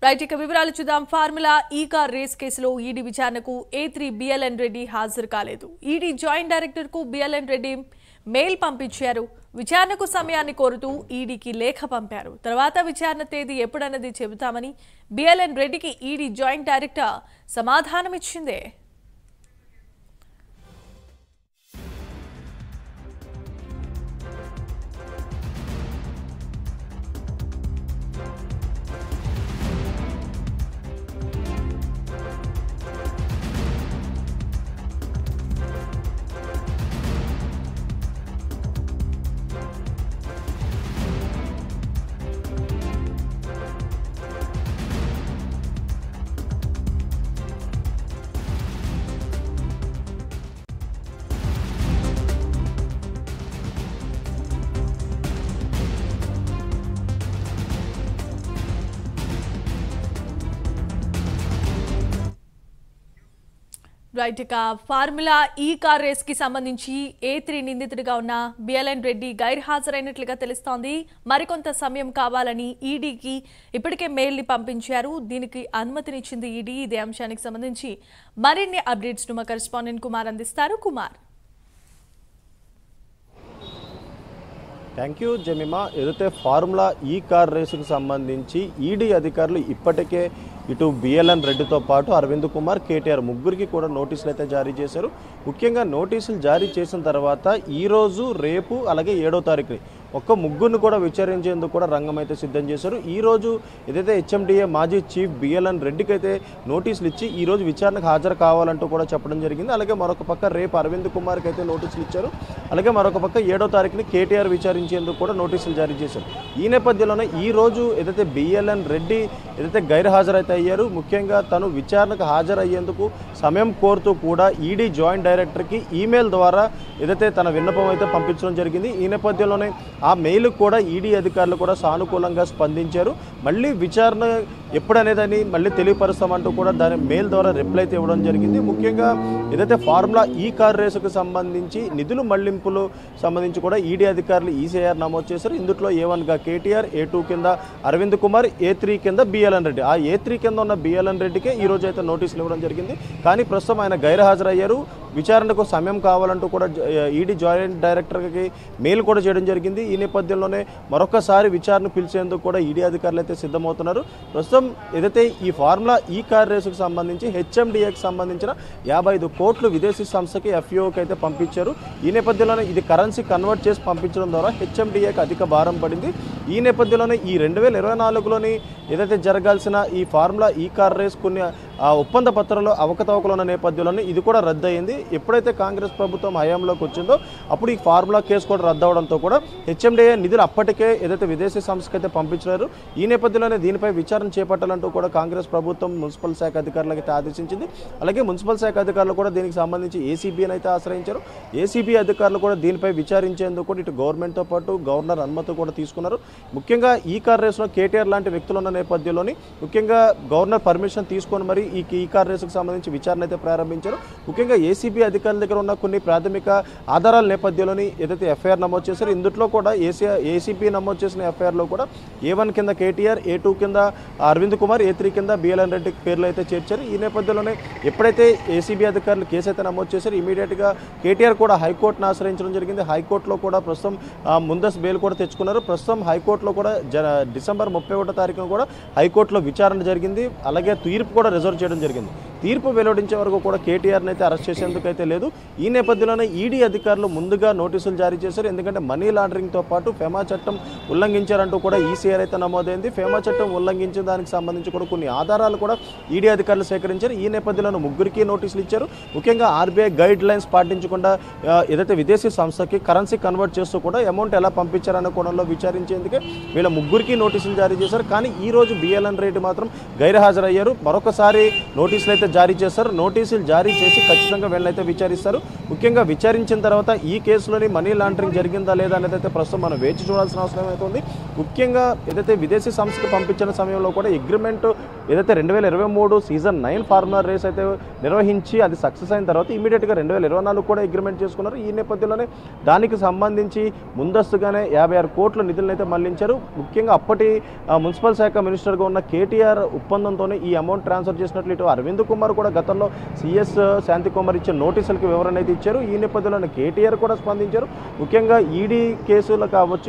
Right ఇక వివరాలు చూద్దాం. ఫార్ములా ఈ కార్ రేస్ కేసులో ఈడీ విచారణకు A3 బిఎల్ఎన్ రెడ్డి హాజరు కాలేదు. ఈడీ జాయింట్ డైరెక్టర్ కు బిఎల్ఎన్ రెడ్డి మెయిల్ పంపించారు. విచారణకు సమయాన్ని కోరుతూ ఈడీకి లేఖ పంపారు. తర్వాత విచారణ తేదీ ఎప్పుడన్నది చెబుతామని బిఎల్ఎన్ రెడ్డికి ఈడీ జాయింట్ డైరెక్టర్ సమాధానమిచ్చిందే. రైట్ ఇక ఫార్ములా ఈ కార్ రేస్ కి సంబంధించి A3 నిందితుడిగా ఉన్న బిఎల్ఎన్ రెడ్డి గైర్హాజరైనట్లుగా తెలుస్తోంది. మరికొంత సమయం కావాలని ఈడీకి ఇప్పటికే మెయిల్ ని పంపించారు. దీనికి అనుమతినిచ్చింది ఈడీ. ఇదే అంశానికి సంబంధించి మరిన్ని అప్డేట్స్ ను మా కరెస్పాండెంట్ కుమార్ అందిస్తారు. కుమార్. Thank you Jemima. ఏదైతే ఫార్ములా ఈ కార్ రేసుకు సంబంధించి ఈడీ అధికారులు ఇప్పటికే ఇటు బిఎల్ఎన్ రెడ్డితో పాటు అరవింద్ కుమార్, కేటీఆర్ ముగ్గురికి కూడా నోటీసులు అయితే జారీ చేశారు. ముఖ్యంగా నోటీసులు జారీ చేసిన తర్వాత ఈరోజు, రేపు అలాగే 7వ తారీఖుని ఒక్క ముగ్గురిని కూడా విచారించేందుకు కూడా రంగం అయితే సిద్ధం చేశారు. ఈరోజు ఏదైతే హెచ్ఎండిఏ మాజీ చీఫ్ బిఎల్ఎన్ రెడ్డికి అయితే నోటీసులు ఇచ్చి ఈరోజు విచారణకు హాజరు కావాలంటూ కూడా చెప్పడం జరిగింది. అలాగే మరొక పక్క రేపు అరవింద్ కుమార్కి అయితే నోటీసులు ఇచ్చారు. అలాగే మరొక పక్క 7వ తారీఖుని కేటీఆర్ విచారించేందుకు కూడా నోటీసులు జారీ చేశారు. ఈ నేపథ్యంలోనే ఈరోజు ఏదైతే బిఎల్ఎన్ రెడ్డి ఏదైతే గైర్హాజరైతే అయ్యారు, ముఖ్యంగా తను విచారణకు హాజరయ్యేందుకు సమయం కోరుతూ కూడా ఈడీ జాయింట్ డైరెక్టర్కి ఈమెయిల్ ద్వారా ఏదైతే తన విన్నపం అయితే పంపించడం జరిగింది. ఈ నేపథ్యంలోనే ఆ మెయిల్ కూడా ఈడీ అధికారులు కూడా సానుకూలంగా స్పందించారు. మళ్ళీ విచారణ ఎప్పుడనేదని మళ్ళీ తెలియపరుస్తామంటూ కూడా దాని మెయిల్ ద్వారా రిప్లై అయితే ఇవ్వడం జరిగింది. ముఖ్యంగా ఏదైతే ఫార్ములా ఈ కార్ రేసుకు సంబంధించి నిధులు మళ్లింపులు సంబంధించి కూడా ఈడీ అధికారులు ఈసీఐఆర్ నమోదు చేశారు. ఇందులో A1గా కేటీఆర్, A2 కింద అరవింద్ కుమార్, A3 కింద బిఎల్ఎన్ రెడ్డి. ఆ A3 కింద ఉన్న బిఎల్ఎన్ రెడ్డికే ఈ రోజు అయితే నోటీసులు ఇవ్వడం జరిగింది. కానీ ప్రస్తుతం ఆయన గైర్హాజరయ్యారు. విచారణకు సమయం కావాలంటూ కూడా ఈడీ జాయింట్ డైరెక్టర్కి మెయిల్ కూడా చేయడం జరిగింది. ఈ నేపథ్యంలోనే మరొకసారి విచారణ పిలిచేందుకు కూడా ఈడీ అధికారులు అయితే సిద్ధమవుతున్నారు. ప్రస్తుతం ఏదైతే ఈ ఫార్ములా ఈ కార్ రేసుకు సంబంధించి హెచ్ఎండిఏకి సంబంధించిన 55 కోట్లు విదేశీ సంస్థకి FAOకి అయితే పంపించారు. ఈ నేపథ్యంలోనే ఇది కరెన్సీ కన్వర్ట్ చేసి పంపించడం ద్వారా హెచ్ఎండిఏకి అధిక భారం పడింది. ఈ నేపథ్యంలోనే ఈ 2024లోని ఏదైతే జరగాల్సిన ఈ ఫార్ములా ఈ కార్ రేస్ కొన్ని ఒప్పంద పత్రంలో అవకతవకలు ఉన్న నేపథ్యంలోనే ఇది కూడా రద్దయింది. ఎప్పుడైతే కాంగ్రెస్ ప్రభుత్వం హయాంలోకి వచ్చిందో అప్పుడు ఈ ఫార్ములా కేసు కూడా రద్దవడంతో కూడా హెచ్ఎండిఏ నిధులు అప్పటికే ఏదైతే విదేశీ సంస్థకి అయితే పంపించారు. ఈ నేపథ్యంలోనే దీనిపై విచారణ చేపట్టాలంటూ కూడా కాంగ్రెస్ ప్రభుత్వం మున్సిపల్ శాఖ అధికారులకు అయితే ఆదేశించింది. అలాగే మున్సిపల్ శాఖ అధికారులు కూడా దీనికి సంబంధించి ఏసీబీని అయితే ఆశ్రయించారు. ఏసీబీ అధికారులు కూడా దీనిపై విచారించేందుకు కూడా ఇటు గవర్నమెంట్తో పాటు గవర్నర్ అనుమతి కూడా తీసుకున్నారు. ముఖ్యంగా ఈ కార్ రేసులో కేటీఆర్ లాంటి వ్యక్తులు ఉన్న నేపథ్యంలోని ముఖ్యంగా గవర్నర్ పర్మిషన్ తీసుకొని మరి ఈ కార్ రేసుకు సంబంధించి విచారణ అయితే ప్రారంభించారు. ముఖ్యంగా ఏసీబీ అధికారుల దగ్గర ఉన్న కొన్ని ప్రాథమిక ఆధారాల నేపథ్యంలోని ఏదైతే ఎఫ్ఐఆర్ నమోదు చేశారో ఇందులో కూడా ఏసీబీ నమోదు చేసిన ఎఫ్ఐఆర్లో కూడా A1 కింద కేటీఆర్, A2 కింద అరవింద్ కుమార్, A3 కింద బిఎల్ఎన్ రెడ్డి పేర్లు అయితే చేర్చారు. ఈ నేపథ్యంలోనే ఎప్పుడైతే ఏసీబీ అధికారులు కేసు అయితే నమోదు చేశారు ఇమీడియట్గా కేటీఆర్ కూడా హైకోర్టును ఆశ్రయించడం జరిగింది. హైకోర్టులో కూడా ప్రస్తుతం ముందస్తు బెయిల్ కూడా తెచ్చుకున్నారు. ప్రస్తుతం హైకోర్టులో కూడా డిసెంబర్ 31వ తారీఖున కూడా హైకోర్టులో విచారణ జరిగింది. అలాగే తీర్పు కూడా రిజర్వ్ చేయడం జరిగింది. తీర్పు వెలువడించే వరకు కూడా కేటీఆర్ని అయితే అరెస్ట్ చేసేందుకైతే లేదు. ఈ నేపథ్యంలోనే ఈడీ అధికారులు ముందుగా నోటీసులు జారీ చేశారు. ఎందుకంటే మనీ లాండరింగ్తో పాటు ఫెమా చట్టం ఉల్లంఘించారంటూ కూడా ఈసీఆర్ అయితే నమోదైంది. ఫెమా చట్టం ఉల్లంఘించిన దానికి సంబంధించి కూడా కొన్ని ఆధారాలు కూడా ఈడీ అధికారులు సేకరించారు. ఈ నేపథ్యంలో ముగ్గురికి నోటీసులు ఇచ్చారు. ముఖ్యంగా ఆర్బీఐ గైడ్ లైన్స్ పాటించకుండా ఏదైతే విదేశీ సంస్థకి కరెన్సీ కన్వర్ట్ చేస్తూ కూడా అమౌంట్ ఎలా పంపించారనే కోణంలో విచారించేందుకే వీళ్ళ ముగ్గురికి నోటీసులు జారీ చేశారు. కానీ ఈ రోజు బిఎల్ఎన్ రెడ్డి మాత్రం గైర్హాజరయ్యారు. మరొకసారి నోటీసులు అయితే జారీ చేస్తారు. నోటీసులు జారీ చేసి ఖచ్చితంగా వీళ్ళైతే విచారిస్తారు. ముఖ్యంగా విచారించిన తర్వాత ఈ కేసులోని మనీ లాండరింగ్ జరిగిందా లేదా అనేది అయితే ప్రస్తుతం మనం వేచి చూడాల్సిన అవసరం అయితే ఉంది. ముఖ్యంగా ఏదైతే విదేశీ సంస్థకు పంపించిన సమయంలో కూడా అగ్రిమెంట్ ఏదైతే 2023 సీజన్ 9 ఫార్ములా రేస్ అయితే నిర్వహించి అది సక్సెస్ అయిన తర్వాత ఇమీడియట్గా 2024 కూడా అగ్రిమెంట్ చేసుకున్నారు. ఈ నేపథ్యంలోనే దానికి సంబంధించి ముందస్తుగానే 56 కోట్ల నిధులను అయితే మళ్లించారు. ముఖ్యంగా అప్పటి మున్సిపల్ శాఖ మినిస్టర్గా ఉన్న కేటీఆర్ ఒప్పందంతోనే ఈ అమౌంట్ ట్రాన్స్ఫర్ చేసినట్లు ఇటు అరవింద్ కుమార్ కూడా గతంలో సిఎస్ శాంతి కుమార్ ఇచ్చే నోటీసులకు వివరణ అయితే ఇచ్చారు. ఈ నేపథ్యంలోనే కేటీఆర్ కూడా స్పందించారు. ముఖ్యంగా ఈడీ కేసులు కావచ్చు,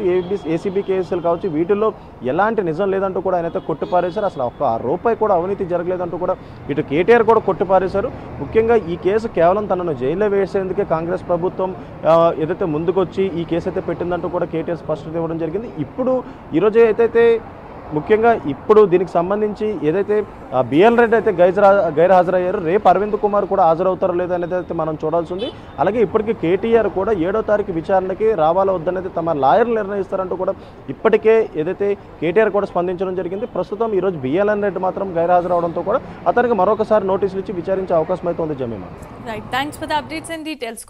ఏసీబీ కేసులు కావచ్చు, వీటిల్లో ఎలాంటి నిజం లేదంటూ కూడా ఆయన అయితే కొట్టిపారేశారు. అసలు ఒక్క రూపాయి కూడా అవినీతి జరగలేదంటూ కూడా ఇటు కేటీఆర్ కూడా కొట్టిపారేశారు. ముఖ్యంగా ఈ కేసు కేవలం తనను జైల్లో వేసేందుకే కాంగ్రెస్ ప్రభుత్వం ఏదైతే ముందుకొచ్చి ఈ కేసు అయితే పెట్టిందంటూ కూడా కేటీఆర్ స్పష్టత ఇవ్వడం జరిగింది. ఇప్పుడు ఈరోజు ఏదైతే ముఖ్యంగా ఇప్పుడు దీనికి సంబంధించి ఏదైతే బిఎల్ రెడ్డి అయితే గైర్ హాజరయ్యారు, రేపు అరవింద్ కుమార్ కూడా హాజరవుతారో లేదో అనేది అయితే మనం చూడాల్సి ఉంది. అలాగే ఇప్పటికీ కేటీఆర్ కూడా 7వ తారీఖు విచారణకి రావాలో వద్దనేది తమ లాయర్లు నిర్ణయిస్తారంటూ కూడా ఇప్పటికే ఏదైతే కేటీఆర్ కూడా స్పందించడం జరిగింది. ప్రస్తుతం ఈరోజు బిఎల్ఎన్ రెడ్డి మాత్రం గైర్ హాజరవడంతో కూడా అతనికి మరొకసారి నోటీసులు ఇచ్చి విచారించే అవకాశం అయితే ఉంది. Jemimah, right, thanks for the updates and details.